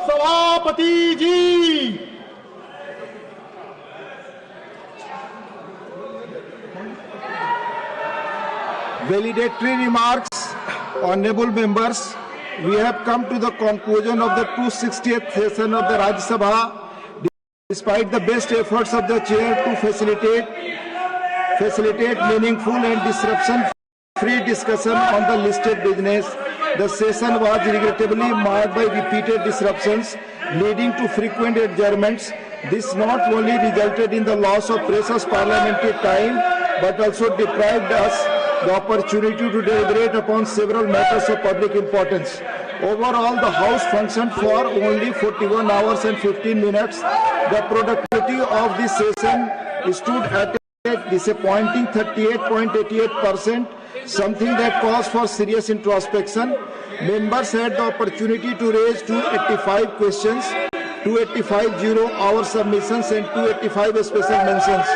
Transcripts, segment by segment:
सभापति जी। Valedictory remarks. Honorable members, we have come to the conclusion of the 260th session of the Rajya Sabha. Despite the best efforts of the chair to facilitate meaningful and disruption-free discussion on the listed business, the session was regrettably marred by repeated disruptions, leading to frequent adjournments. This not only resulted in the loss of precious parliamentary time, but also deprived us the opportunity to deliberate upon several matters of public importance. Overall, the House functioned for only 41 hours and 15 minutes. The productivity of this session stood at a disappointing 38.88%, something that calls for serious introspection. Members had the opportunity to raise 285 questions, 285 zero-hour submissions and 285 special mentions.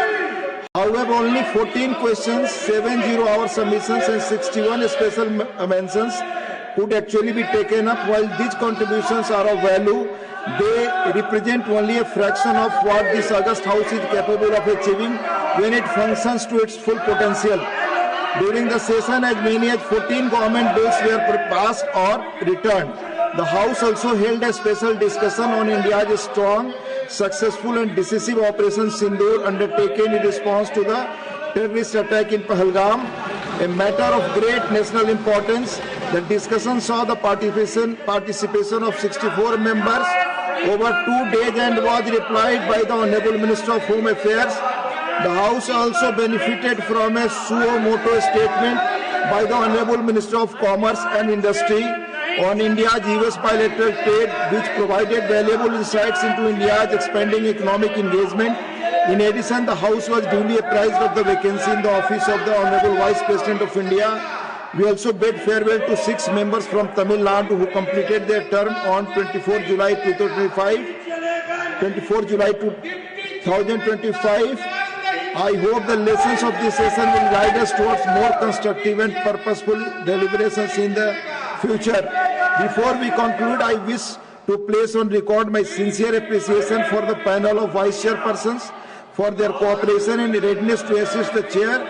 However, only 14 questions, 7 zero-hour submissions and 61 special mentions could actually be taken up. While these contributions are of value, they represent only a fraction of what this august House is capable of achieving when it functions to its full potential. During the session, as many as 14 government bills were passed or returned. The House also held a special discussion on India's strong, successful and decisive Operation Sindoor undertaken in response to the terrorist attack in Pahalgam, a matter of great national importance. The discussion saw the participation of 64 members over 2 days and was replied by the Honorable Minister of Home Affairs. The House also benefited from a suo motu statement by the Honorable Minister of Commerce and Industry on India's US bilateral trade, which provided valuable insights into India's expanding economic engagement. In addition, the House was duly apprised of the vacancy in the office of the Honorable Vice President of India. We also bid farewell to 6 members from Tamil Nadu who completed their term on 24 July 2025. I hope the lessons of this session will guide us towards more constructive and purposeful deliberations in the future. Before we conclude, I wish to place on record my sincere appreciation for the panel of vice chairpersons for their cooperation and readiness to assist the chair,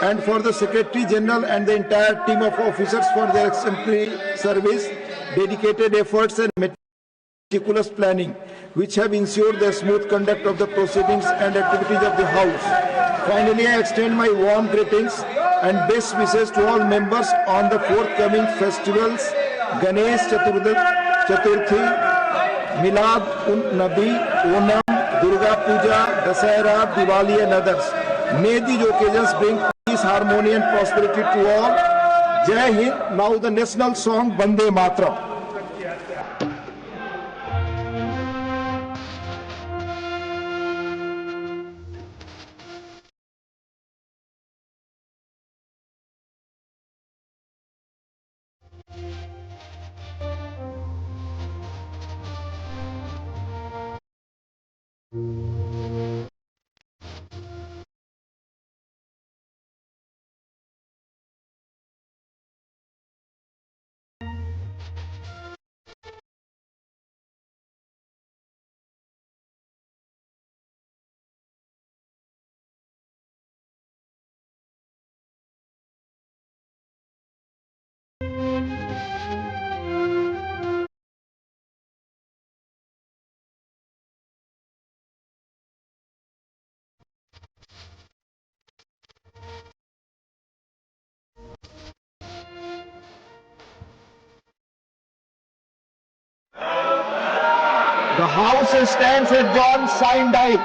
and for the Secretary General and the entire team of officers for their exemplary service, dedicated efforts and meticulous planning, which have ensured the smooth conduct of the proceedings and activities of the House. Finally, I extend my warm greetings and best wishes to all members on the forthcoming festivals, Ganesh Chaturthi, Milad un Nabi, Onam, Durga Puja, Dasahara, Diwali and others. May these occasions bring peace, harmony and prosperity to all. Jai Hind. Now the national song Bande Mataram. The House stands adjourned, signed by